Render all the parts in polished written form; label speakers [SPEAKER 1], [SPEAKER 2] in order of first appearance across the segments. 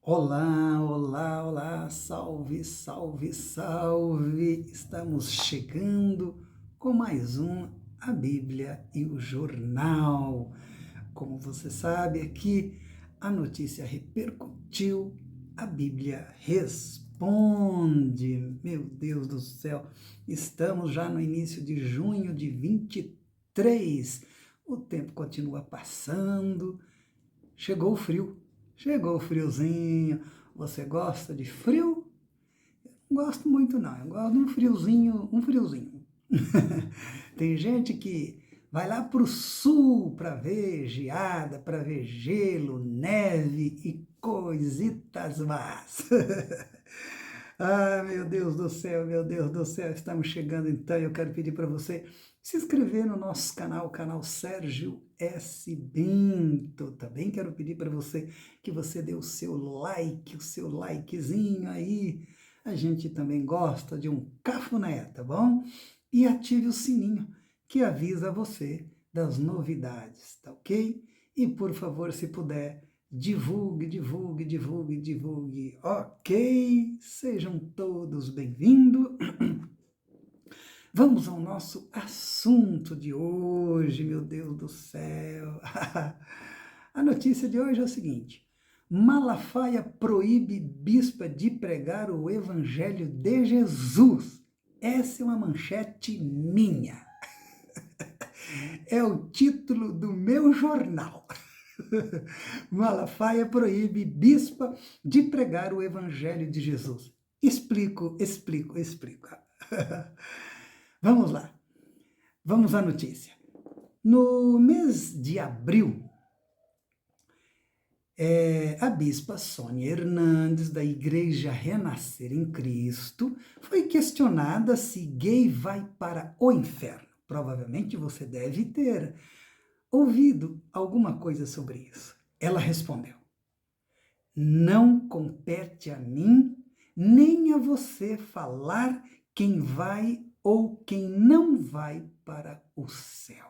[SPEAKER 1] Olá, olá, olá, salve, salve, salve! Estamos chegando com mais um A Bíblia e o Jornal. Como você sabe, aqui a notícia repercutiu, a Bíblia responde. Meu Deus do céu, estamos já no início de junho de 23. O tempo continua passando, chegou o friozinho. Você gosta de frio? Não gosto muito não, eu gosto de um friozinho, um friozinho. Tem gente que vai lá para o sul para ver geada, para ver gelo, neve e coisitas más. Ah, meu Deus do céu, estamos chegando então. Eu quero pedir para você se inscrever no nosso canal, o canal Sérgio S. Bento. Também quero pedir para você que você dê o seu likezinho aí. A gente também gosta de um cafuné, tá bom? E ative o sininho que avisa você das novidades, tá ok? E por favor, se puder, divulgue, divulgue, divulgue, divulgue. Ok? Sejam todos bem-vindos. Vamos ao nosso assunto de hoje, meu Deus do céu. A notícia de hoje é o seguinte: Malafaia proíbe bispa de pregar o evangelho de Jesus. Essa é uma manchete minha. É o título do meu jornal. Malafaia proíbe bispa de pregar o evangelho de Jesus. Explico. Vamos lá, vamos à notícia. No mês de abril, a bispa Sônia Hernandes, da Igreja Renascer em Cristo, foi questionada se gay vai para o inferno. Provavelmente você deve ter ouvido alguma coisa sobre isso. Ela respondeu: não compete a mim nem a você falar quem vai ou quem não vai para o céu.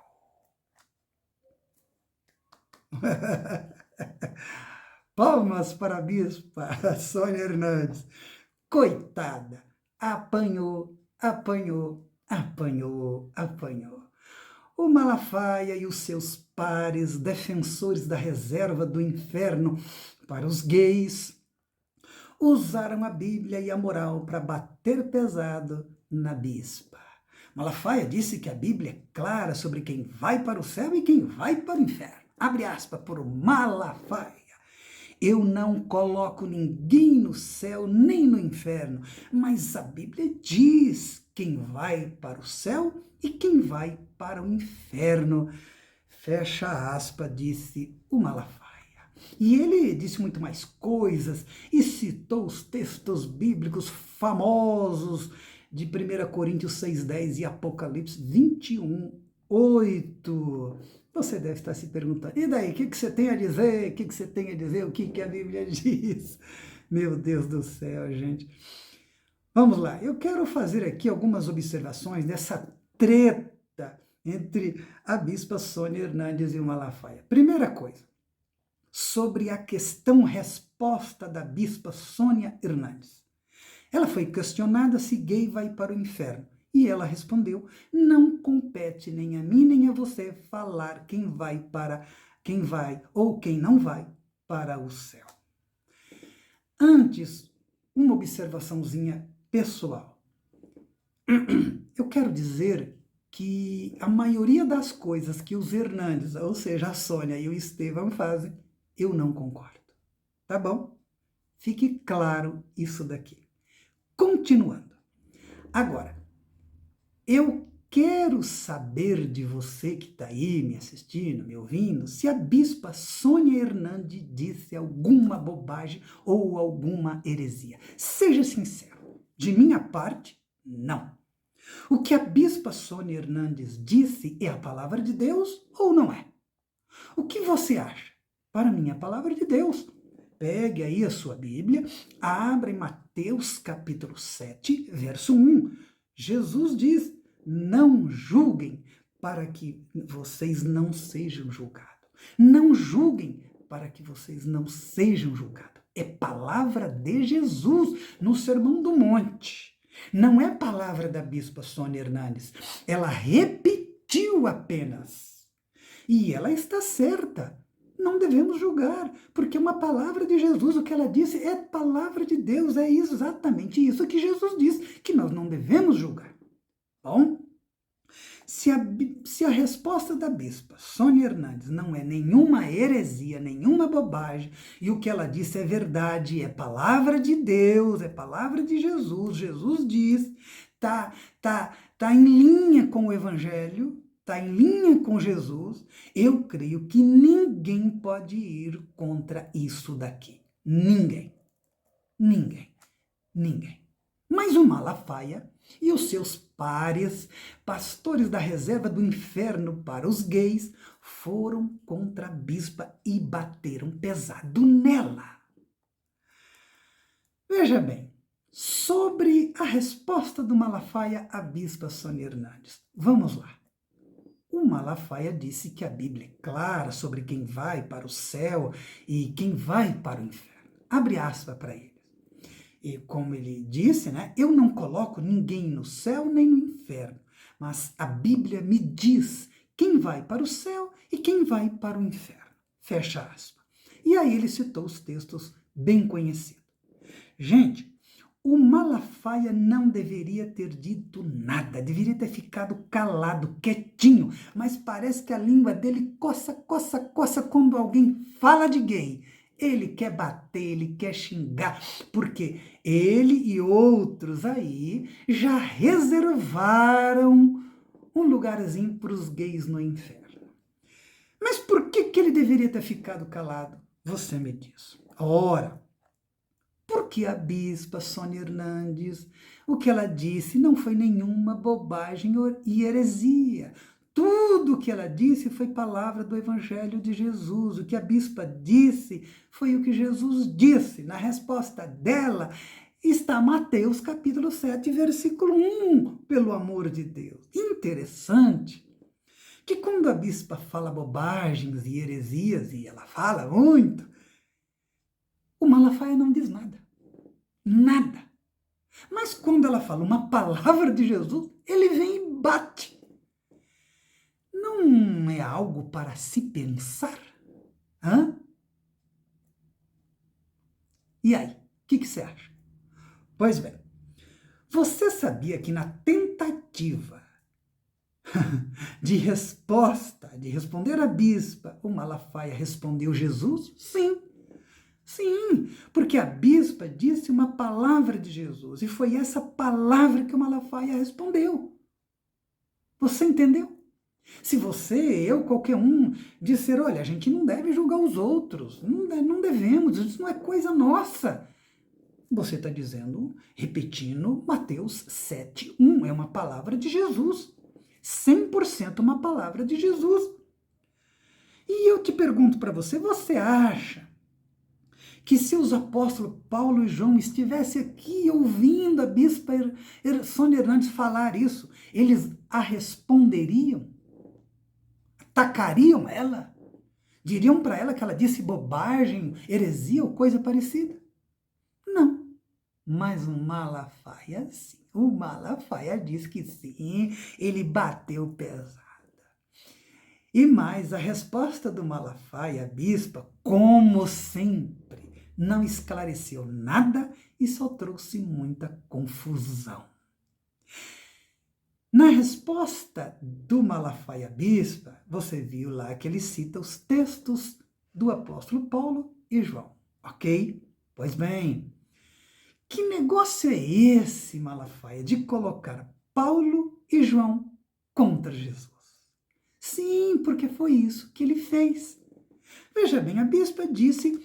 [SPEAKER 1] Palmas para a bispa Sônia Hernandes. Coitada, apanhou, apanhou, apanhou, apanhou. O Malafaia e os seus pares, defensores da reserva do inferno para os gays, usaram a Bíblia e a moral para bater pesado na bispa. Malafaia disse que a Bíblia é clara sobre quem vai para o céu e quem vai para o inferno. Abre aspas por Malafaia. Eu não coloco ninguém no céu nem no inferno, mas a Bíblia diz quem vai para o céu e quem vai para o inferno. Fecha aspas, disse o Malafaia. E ele disse muito mais coisas e citou os textos bíblicos famosos de 1 Coríntios 6,10 e Apocalipse 21:8. Você deve estar se perguntando, e daí, o que você tem a dizer? O que você tem a dizer? O que a Bíblia diz? Meu Deus do céu, gente. Vamos lá, eu quero fazer aqui algumas observações dessa treta entre a bispa Sônia Hernandes e o Malafaia. Primeira coisa, sobre a questão-resposta da bispa Sônia Hernandes. Ela foi questionada se gay vai para o inferno. E ela respondeu: não compete nem a mim nem a você falar quem vai ou quem não vai para o céu. Antes, uma observaçãozinha pessoal. Eu quero dizer que a maioria das coisas que os Hernandes, ou seja, a Sônia e o Estevão fazem, eu não concordo. Tá bom? Fique claro isso daqui. Continuando. Agora, eu quero saber de você que está aí me assistindo, me ouvindo, se a bispa Sônia Hernandes disse alguma bobagem ou alguma heresia. Seja sincero. De minha parte, não. O que a bispa Sônia Hernandes disse é a palavra de Deus ou não é? O que você acha? Para mim, é a palavra de Deus. Pegue aí a sua Bíblia, abra em Mateus capítulo 7, verso 1. Jesus diz: não julguem para que vocês não sejam julgados. Não julguem para que vocês não sejam julgados. É palavra de Jesus no Sermão do Monte. Não é palavra da bispa Sônia Hernandes. Ela repetiu apenas. E ela está certa. Não devemos julgar, porque é uma palavra de Jesus. O que ela disse é palavra de Deus. É exatamente isso que Jesus disse, que nós não devemos julgar. Bom, se a resposta da bispa Sônia Hernandes não é nenhuma heresia, nenhuma bobagem, e o que ela disse é verdade, é palavra de Deus, é palavra de Jesus, Jesus diz, tá em linha com o Evangelho, está em linha com Jesus, eu creio que ninguém pode ir contra isso daqui. Ninguém. Ninguém. Ninguém. Mas o Malafaia e os seus pares, pastores da reserva do inferno para os gays, foram contra a bispa e bateram pesado nela. Veja bem, sobre a resposta do Malafaia à bispa Sônia Hernandes. Vamos lá. O Malafaia disse que a Bíblia é clara sobre quem vai para o céu e quem vai para o inferno. Abre aspas para ele. E como ele disse, né, eu não coloco ninguém no céu nem no inferno, mas a Bíblia me diz quem vai para o céu e quem vai para o inferno. Fecha aspas. E aí ele citou os textos bem conhecidos. Gente, o Malafaia não deveria ter dito nada, deveria ter ficado calado, quietinho, mas parece que a língua dele coça quando alguém fala de gay. Ele quer bater, ele quer xingar, porque ele e outros aí já reservaram um lugarzinho para os gays no inferno. Mas por que ele deveria ter ficado calado? Você me diz. Ora, porque a bispa Sônia Hernandes, o que ela disse não foi nenhuma bobagem e heresia. Tudo o que ela disse foi palavra do Evangelho de Jesus. O que a bispa disse foi o que Jesus disse. Na resposta dela está Mateus capítulo 7, versículo 1, pelo amor de Deus. Interessante que quando a bispa fala bobagens e heresias, e ela fala muito, o Malafaia não diz nada. Nada. Mas quando ela fala uma palavra de Jesus, ele vem e bate. Não é algo para se pensar? Hã? E aí, o que você acha? Pois bem, você sabia que na tentativa de resposta, de responder a bispa, o Malafaia respondeu Jesus? Sim. Sim, porque a bispa disse uma palavra de Jesus e foi essa palavra que o Malafaia respondeu. Você entendeu? Se você, eu, qualquer um, disser, olha, a gente não deve julgar os outros, não devemos, isso não é coisa nossa. Você está dizendo, repetindo, Mateus 7:1, é uma palavra de Jesus. 100% uma palavra de Jesus. E eu te pergunto para você, você acha que se os apóstolos Paulo e João estivessem aqui ouvindo a bispa Sônia Hernandes falar isso, eles a responderiam? Atacariam ela? Diriam para ela que ela disse bobagem, heresia ou coisa parecida? Não. Mas o Malafaia, sim. O Malafaia diz que sim, ele bateu pesada. E mais, a resposta do Malafaia, a bispa, como sempre, não esclareceu nada e só trouxe muita confusão. Na resposta do Malafaia bispa, você viu lá que ele cita os textos do apóstolo Paulo e João, ok? Pois bem, que negócio é esse, Malafaia, de colocar Paulo e João contra Jesus? Sim, porque foi isso que ele fez. Veja bem, a bispa disse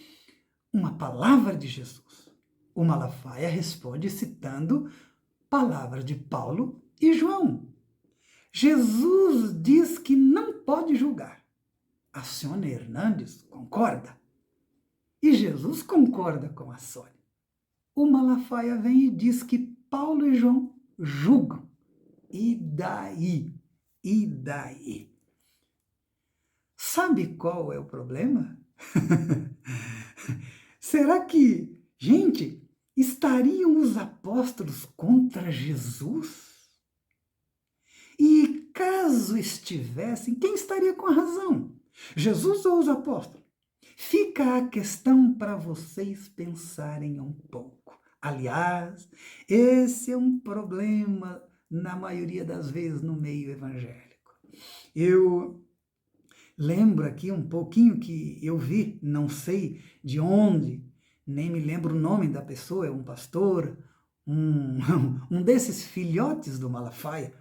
[SPEAKER 1] uma palavra de Jesus. O Malafaia responde citando palavras de Paulo e João. Jesus diz que não pode julgar. A Sônia Hernandes concorda. E Jesus concorda com a Sônia. O Malafaia vem e diz que Paulo e João julgam. E daí? E daí? Sabe qual é o problema? Será que, gente, estariam os apóstolos contra Jesus? E caso estivessem, quem estaria com a razão? Jesus ou os apóstolos? Fica a questão para vocês pensarem um pouco. Aliás, esse é um problema, na maioria das vezes, no meio evangélico. Eu lembro aqui um pouquinho que eu vi, não sei de onde, nem me lembro o nome da pessoa, é um pastor, um desses filhotes do Malafaia,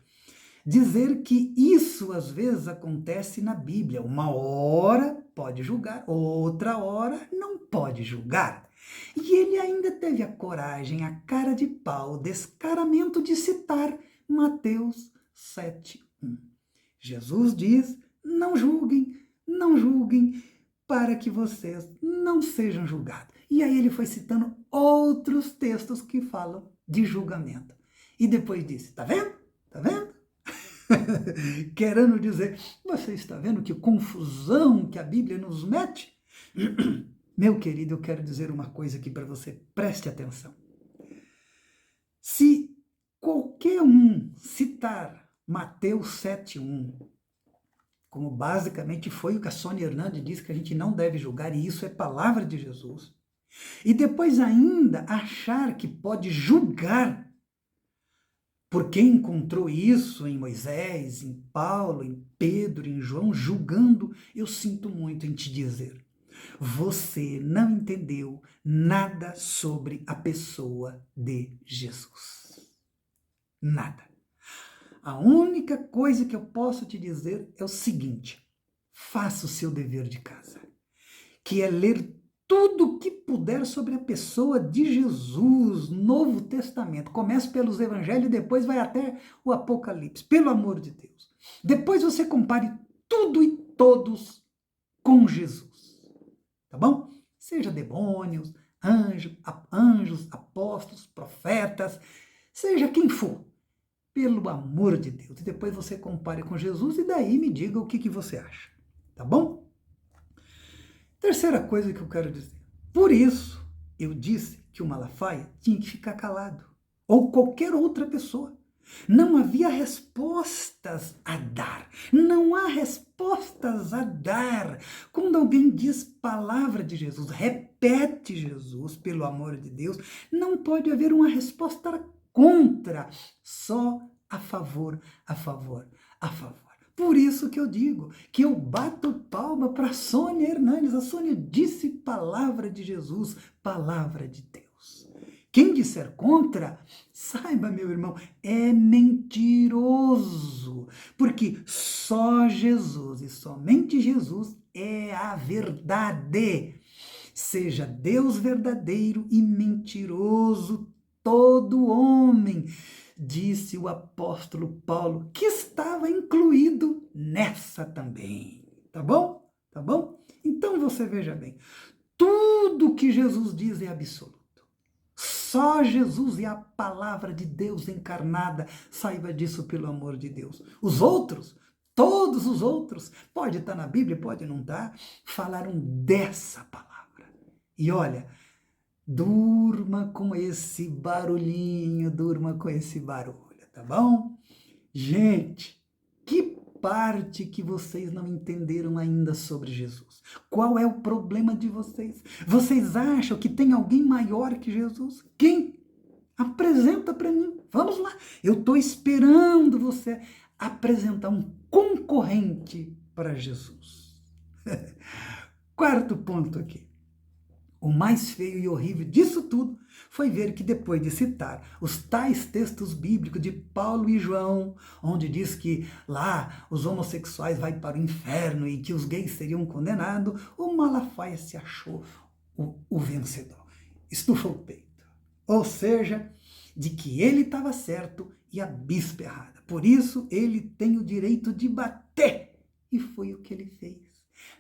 [SPEAKER 1] dizer que isso às vezes acontece na Bíblia. Uma hora pode julgar, outra hora não pode julgar. E ele ainda teve a coragem, a cara de pau, o descaramento de citar Mateus 7:1. Jesus diz: não julguem, não julguem, para que vocês não sejam julgados. E aí ele foi citando outros textos que falam de julgamento. E depois disse: tá vendo? Tá vendo? Querendo dizer, você está vendo que confusão que a Bíblia nos mete? Meu querido, eu quero dizer uma coisa aqui para você, preste atenção. Se qualquer um citar Mateus 7:1, como basicamente foi o que a Sônia Hernandes disse, que a gente não deve julgar, e isso é palavra de Jesus, e depois ainda achar que pode julgar porque encontrou isso em Moisés, em Paulo, em Pedro, em João, julgando, eu sinto muito em te dizer. Você não entendeu nada sobre a pessoa de Jesus. Nada. A única coisa que eu posso te dizer é o seguinte: faça o seu dever de casa, que é ler tudo o que puder sobre a pessoa de Jesus, Novo Testamento. Começa pelos Evangelhos e depois vai até o Apocalipse, pelo amor de Deus. Depois você compare tudo e todos com Jesus, tá bom? Seja demônios, anjos, apóstolos, profetas, seja quem for, pelo amor de Deus. E depois você compare com Jesus e daí me diga o que você acha, tá bom? Terceira coisa que eu quero dizer. Por isso, eu disse que o Malafaia tinha que ficar calado. Ou qualquer outra pessoa. Não havia respostas a dar. Não há respostas a dar. Quando alguém diz palavra de Jesus, repete Jesus, pelo amor de Deus, não pode haver uma resposta contra. Só a favor, a favor, a favor. Por isso que eu digo que eu bato palma para Sônia Hernandes. A Sônia disse palavra de Jesus, palavra de Deus. Quem disser contra, saiba, meu irmão, é mentiroso. Porque só Jesus e somente Jesus é a verdade. Seja Deus verdadeiro e mentiroso todo homem, disse o apóstolo Paulo, que estava incluído nessa também. Tá bom? Tá bom? Então você veja bem, tudo que Jesus diz é absoluto. Só Jesus é a palavra de Deus encarnada. Saiba disso, pelo amor de Deus. Os outros, todos os outros, pode estar na Bíblia, pode não estar, falaram dessa palavra. E olha, durma com esse barulhinho, durma com esse barulho, tá bom? Gente, que parte que vocês não entenderam ainda sobre Jesus? Qual é o problema de vocês? Vocês acham que tem alguém maior que Jesus? Quem? Apresenta para mim. Vamos lá. Eu estou esperando você apresentar um concorrente para Jesus. Quarto ponto aqui. O mais feio e horrível disso tudo foi ver que depois de citar os tais textos bíblicos de Paulo e João, onde diz que lá os homossexuais vão para o inferno e que os gays seriam condenados, o Malafaia se achou o vencedor. Estufou o peito. Ou seja, de que ele estava certo e a bispa errada. Por isso, ele tem o direito de bater. E foi o que ele fez.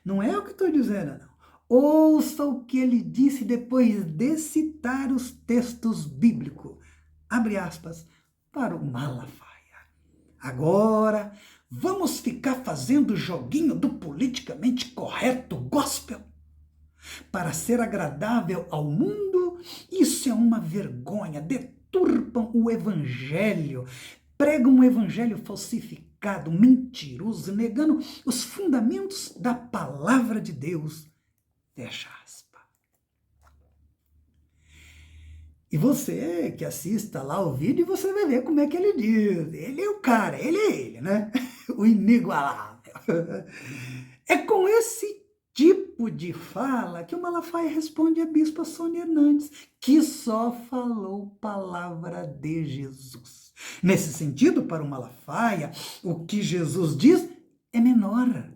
[SPEAKER 1] Não é o que estou dizendo, não. Ouça o que ele disse depois de citar os textos bíblicos. Abre aspas para o Malafaia. Agora, vamos ficar fazendo joguinho do politicamente correto gospel? para ser agradável ao mundo, isso é uma vergonha, deturpam o evangelho, pregam um evangelho falsificado, mentiroso, negando os fundamentos da palavra de Deus. Fecha aspas. E você que assista lá o vídeo, você vai ver como é que ele diz. Ele é o cara, ele é ele, né? O inigualável. É com esse tipo de fala que o Malafaia responde à bispa Sônia Hernandes, que só falou palavra de Jesus. Nesse sentido, para o Malafaia, o que Jesus diz é menor.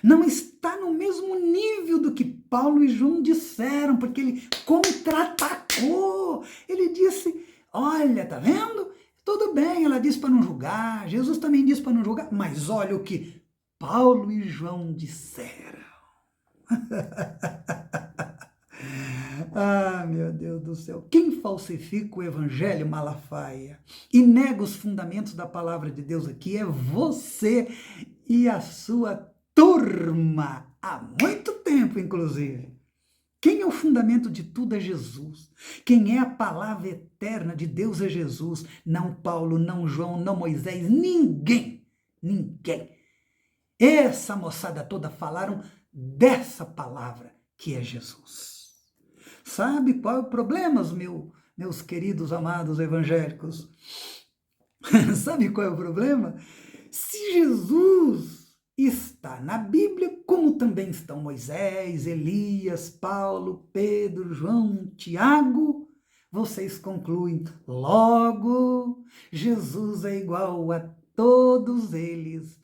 [SPEAKER 1] Não está no mesmo nível do que Paulo e João disseram, porque ele contra-atacou. Ele disse, olha, tá vendo? Tudo bem, ela disse para não julgar, Jesus também disse para não julgar, mas olha o que Paulo e João disseram. Ah, meu Deus do céu. Quem falsifica o evangelho, Malafaia, e nega os fundamentos da palavra de Deus aqui é você e a sua turma, há muito tempo, inclusive. Quem é o fundamento de tudo é Jesus. Quem é a palavra eterna de Deus é Jesus. Não Paulo, não João, não Moisés, ninguém. Ninguém. Essa moçada toda falaram dessa palavra que é Jesus. Sabe qual é o problema, meus queridos amados evangélicos? Sabe qual é o problema? Se Jesus está na Bíblia, como também estão Moisés, Elias, Paulo, Pedro, João, Tiago, vocês concluem, logo, Jesus é igual a todos eles.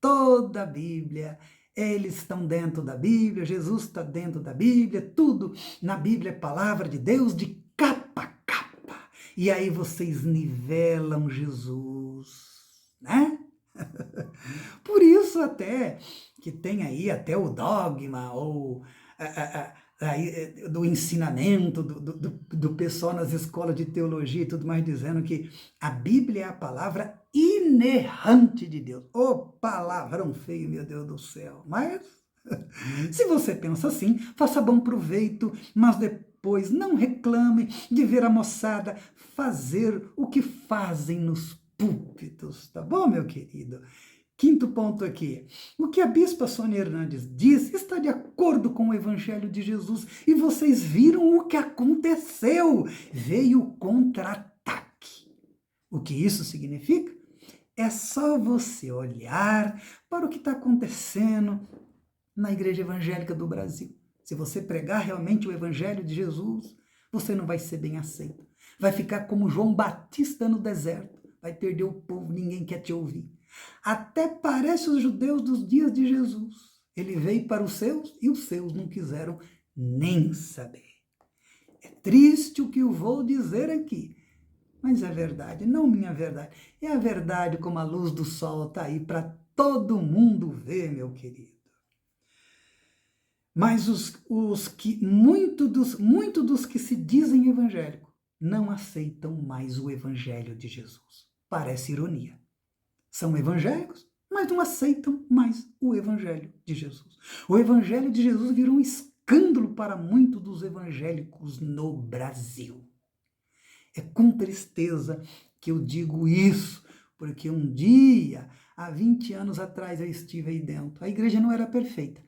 [SPEAKER 1] Toda a Bíblia, eles estão dentro da Bíblia, Jesus está dentro da Bíblia, tudo na Bíblia é palavra de Deus de capa a capa. E aí vocês nivelam Jesus, né? Por isso até que tem aí até o dogma ou do ensinamento do pessoal nas escolas de teologia e tudo mais, dizendo que a Bíblia é a palavra inerrante de Deus. Ô, palavrão feio, meu Deus do céu. Mas, se você pensa assim, faça bom proveito, mas depois não reclame de ver a moçada fazer o que fazem nos púlpitos, tá bom, meu querido? Quinto ponto aqui. O que a bispa Sônia Hernandes diz está de acordo com o evangelho de Jesus. E vocês viram o que aconteceu. Veio o contra-ataque. O que isso significa? É só você olhar para o que está acontecendo na Igreja Evangélica do Brasil. Se você pregar realmente o evangelho de Jesus, você não vai ser bem aceito. Vai ficar como João Batista no deserto. Vai perder o povo, ninguém quer te ouvir. Até parece os judeus dos dias de Jesus. Ele veio para os seus e os seus não quiseram nem saber. É triste o que eu vou dizer aqui, mas é verdade, não minha verdade. É a verdade como a luz do sol está aí para todo mundo ver, meu querido. Mas muito dos que se dizem evangélicos não aceitam mais o evangelho de Jesus. Parece ironia. São evangélicos, mas não aceitam mais o evangelho de Jesus. O evangelho de Jesus virou um escândalo para muitos dos evangélicos no Brasil. É com tristeza que eu digo isso, porque um dia, há 20 anos atrás, eu estive aí dentro. A igreja não era perfeita,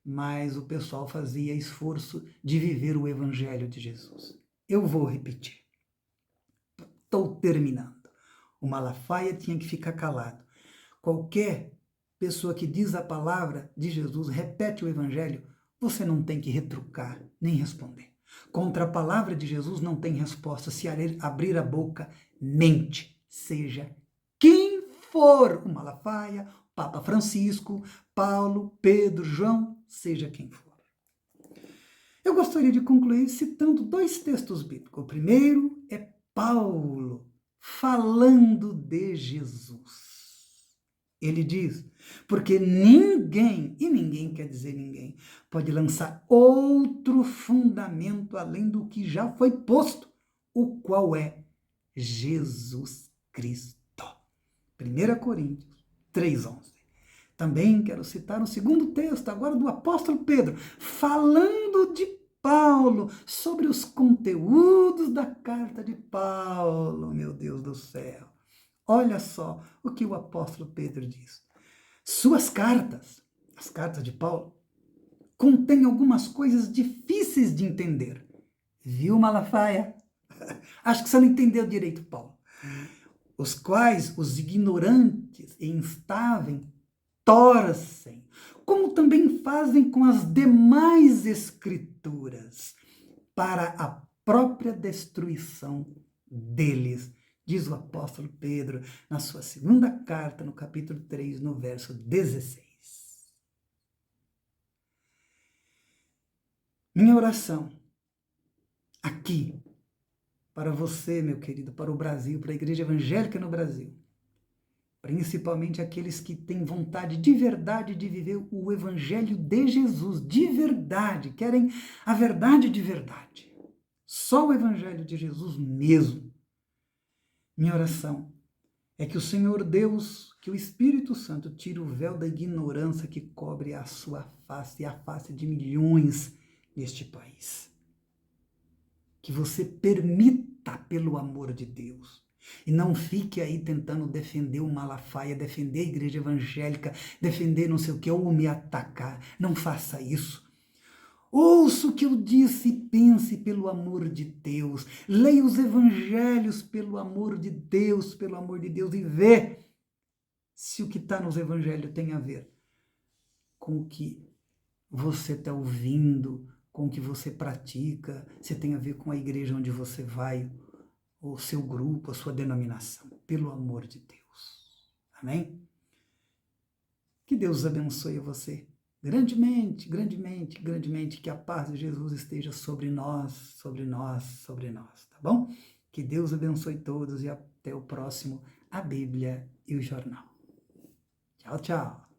[SPEAKER 1] mas o pessoal fazia esforço de viver o evangelho de Jesus. Eu vou repetir. Estou terminando. O Malafaia tinha que ficar calado. Qualquer pessoa que diz a palavra de Jesus, repete o evangelho, você não tem que retrucar, nem responder. Contra a palavra de Jesus não tem resposta. Se abrir a boca, mente. Seja quem for, o Malafaia, o Papa Francisco, Paulo, Pedro, João, seja quem for. Eu gostaria de concluir citando 2 textos bíblicos. O primeiro é Paulo, falando de Jesus. Ele diz, porque ninguém, e ninguém quer dizer ninguém, pode lançar outro fundamento além do que já foi posto, o qual é Jesus Cristo. 1 Coríntios 3,11. Também quero citar um segundo texto, agora do apóstolo Pedro, falando de Paulo, sobre os conteúdos da carta de Paulo, meu Deus do céu. Olha só o que o apóstolo Pedro diz. Suas cartas, as cartas de Paulo, contêm algumas coisas difíceis de entender. Viu, Malafaia? Acho que você não entendeu direito, Paulo. Os quais os ignorantes e instáveis torcem, como também fazem com as demais escrituras, para a própria destruição deles, diz o apóstolo Pedro na sua segunda carta, no capítulo 3, no verso 16. Minha oração aqui, para você, meu querido, para o Brasil, para a igreja evangélica no Brasil, principalmente aqueles que têm vontade de verdade de viver o evangelho de Jesus, de verdade, querem a verdade de verdade. Só o evangelho de Jesus mesmo. Minha oração é que o Senhor Deus, que o Espírito Santo tire o véu da ignorância que cobre a sua face e a face de milhões neste país. Que você permita, pelo amor de Deus, e não fique aí tentando defender o Malafaia, defender a igreja evangélica, defender não sei o que, ou me atacar. Não faça isso. Ouça o que eu disse e pense pelo amor de Deus. Leia os evangelhos pelo amor de Deus, e vê se o que está nos evangelhos tem a ver com o que você está ouvindo, com o que você pratica, se tem a ver com a igreja onde você vai, o seu grupo, a sua denominação. Pelo amor de Deus. Amém? Que Deus abençoe você grandemente, grandemente, grandemente, que a paz de Jesus esteja sobre nós, sobre nós, sobre nós, tá bom? Que Deus abençoe todos e até o próximo A Bíblia e o Jornal. Tchau, tchau.